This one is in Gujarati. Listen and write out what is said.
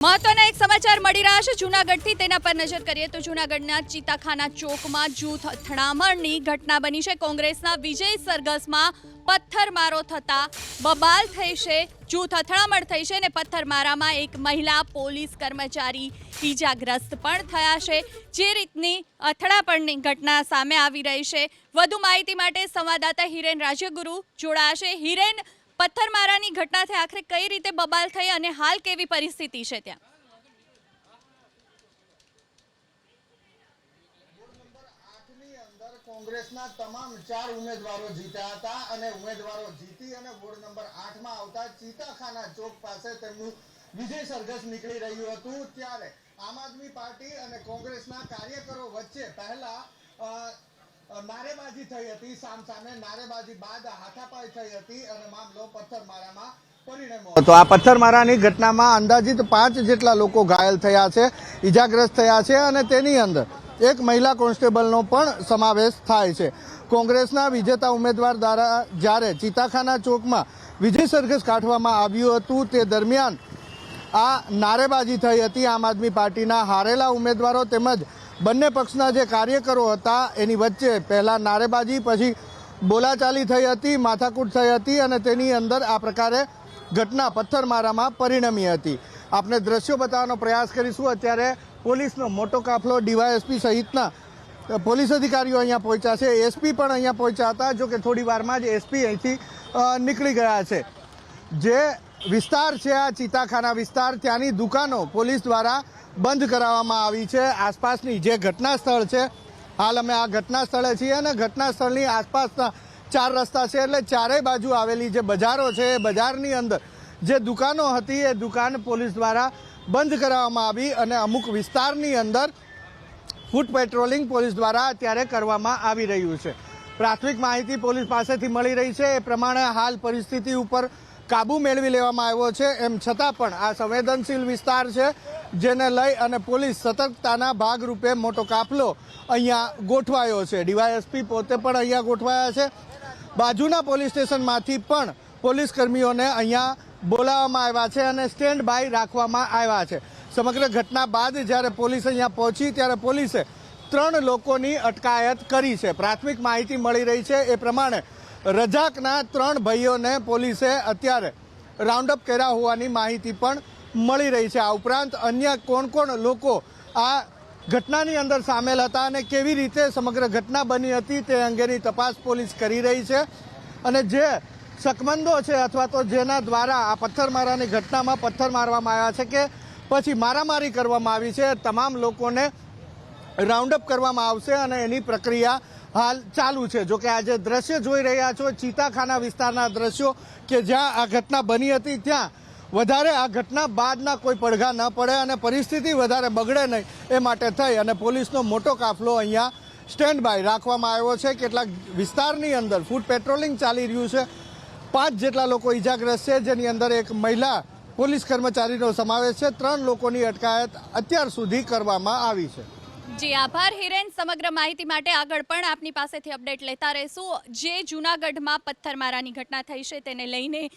મહત્વના એક સમાચાર મળી રહ્યા છે જૂનાગઢથી, તેના પર નજર કરીએ તો જૂનાગઢના ચીતાખાના ચોકમાં જૂથ અથડામણની ઘટના બની છે। કોંગ્રેસના વિજય સરઘસમાં પથ્થરમારો થતા બબાલ થઈ છે। જૂથ અથડામણ થઈ છે અને પથ્થરમારામાં એક મહિલા પોલીસ કર્મચારી ઈજાગ્રસ્ત પણ થયા છે। જે રીતની અથડામણની ઘટના સામે આવી રહી છે, વધુ માહિતી માટે સંવાદદાતા હિરેન રાજ્યગુરુ જોડાશે। હિરેન, પથ્થરમારાની ઘટનાથી આખરે કઈ રીતે બબાલ થઈ અને હાલ કેવી પરિસ્થિતિ છે ત્યાં? કોંગ્રેસના તમામ 4 ઉમેદવારો જીત્યા હતા અને ઉમેદવારો જીતી અને વોર્ડ નંબર 8 માં આવતા ચીતાખાના ચોક પાસે તેમનું વિજય સરઘસ નીકળી રહ્યું હતું। ત્યારે આમ આદમી પાર્ટી અને કોંગ્રેસના કાર્યકરો વચ્ચે પહેલા નારેબાજી થઈ હતી, સામસામે નારેબાજી બાદ હાથાપાઈ થઈ હતી અને મામલો પથ્થરમારામાં પરિણમ્યો હતો। આ પથ્થરમારાની ઘટનામાં અંદાજિત 5 જેટલા લોકો ઘાયલ થયા છે, ઈજાગ્રસ્ત થયા છે અને તેની અંદર એક મહિલા કોન્સ્ટેબલનો પણ સમાવેશ થાય છે। કોંગ્રેસના વિજેતા ઉમેદવાર દ્વારા જ્યારે ચીતાખાના ચોકમાં વિજય સરઘસ કાઢવામાં આવ્યું હતું તે દરમિયાન આ નારેબાજી થઈ હતી। આમ આદમી પાર્ટીના હારેલા ઉમેદવારો તેમજ બંને પક્ષના જે કાર્યકરો હતા એની વચ્ચે પહેલા નારેબાજી, પછી બોલાચાલી થઈ હતી, માથાકૂટ થઈ હતી અને તેની અંદર આ પ્રકારે ઘટના પથ્થરમારામાં પરિણમી હતી। આપણે દ્રશ્યો બતાવવાનો પ્રયાસ કરીશું। અત્યારે પોલીસનો મોટો કાફલો, ડીવાયએસપી સહિતના પોલીસ અધિકારીઓ અહીંયા પહોંચ્યા છે, એસપી પણ અહીંયા પહોંચ્યા હતા, જો કે થોડી વારમાં જ એસપી અહીંથી નીકળી ગયા છે। જે વિસ્તાર છે આ ચીતાખાના વિસ્તાર, ત્યાંની દુકાનો પોલીસ દ્વારા બંધ કરાવવામાં આવી છે। આસપાસની જે ઘટના સ્થળ છે, હાલ અમે આ ઘટના સ્થળે છીએ અને ઘટના સ્થળની આસપાસના 4 રસ્તા છે, એટલે ચારેય બાજુ આવેલી જે બજારો છે એ બજારની અંદર જે દુકાનો હતી એ દુકાન પોલીસ દ્વારા બંધ કરાવવામાં આવી અને અમુક વિસ્તારની અંદર ફૂટ પેટ્રોલિંગ પોલીસ દ્વારા અત્યારે કરવામાં આવી રહ્યું છે। પ્રાથમિક માહિતી પોલીસ પાસેથી મળી રહી છે એ પ્રમાણે હાલ પરિસ્થિતિ ઉપર કાબુ મેળવી લેવામાં આવ્યો છે। એમ છતાં પણ આ સંવેદનશીલ વિસ્તાર છે, જેને લઈ અને પોલીસ સતર્કતાના ભાગરૂપે મોટો કાફલો અહીંયા ગોઠવાયો છે। ડીવાયએસપી પોતે પણ અહીંયા ગોઠવાયા છે। બાજુના પોલીસ સ્ટેશનમાંથી પણ પોલીસ કર્મીઓને અહીંયા બોલાવવામાં આવ્યા છે અને સ્ટેન્ડ બાય રાખવામાં આવ્યા છે। સમગ્ર ઘટના બાદ જ્યારે પોલીસ અહીંયા પહોંચી ત્યારે પોલીસે 3 લોકોની અટકાયત કરી છે। પ્રાથમિક માહિતી મળી રહી છે એ પ્રમાણે રજાકના 3 ભાઈઓને પોલીસે અત્યારે રાઉન્ડ અપ કર્યા હોવાની માહિતી પણ મળી રહી છે। આ ઉપરાંત અન્ય કોણ લોકો આ ઘટનાની અંદર સામેલ હતા અને કેવી રીતે સમગ્ર ઘટના બની હતી તે અંગેની તપાસ પોલીસ કરી રહી છે અને જે શકમંદો છે અથવા તો જેના દ્વારા આ પથ્થરમારાની ઘટનામાં પથ્થર મારવામાં આવ્યા છે કે પછી મારામારી કરવામાં આવી છે, તમામ લોકોને રાઉન્ડ અપ કરવામાં આવશે અને એની પ્રક્રિયા હાલ ચાલુ છે। જો કે આ જે દ્રશ્ય જોઈ રહ્યા છો ચીતાખાના વિસ્તારના દ્રશ્યો કે જ્યાં આ ઘટના બની હતી, ત્યાં વધારે આ ઘટના બાદના કોઈ પડઘા ન પડે અને પરિસ્થિતિ વધારે બગડે નહીં એ માટે થઈ અને પોલીસનો મોટો કાફલો અહીંયા સ્ટેન્ડ બાય રાખવામાં આવ્યો છે। કેટલાક વિસ્તારની અંદર ફૂટ પેટ્રોલિંગ ચાલી રહ્યું છે। 5 જેટલા લોકો ઈજાગ્રસ્ત છે, જેની અંદર એક મહિલા પોલીસ કર્મચારીનો સમાવેશ છે। 3 લોકોની અટકાયત અત્યાર સુધી કરવામાં આવી છે। જી આભાર હિરેન, સમગ્ર માહિતી માટે આગળ પણ આપની પાસેથી અપડેટ લેતા રહીશું। જે જૂનાગઢમાં પથ્થરમારાની ઘટના થઈ છે તેને લઈને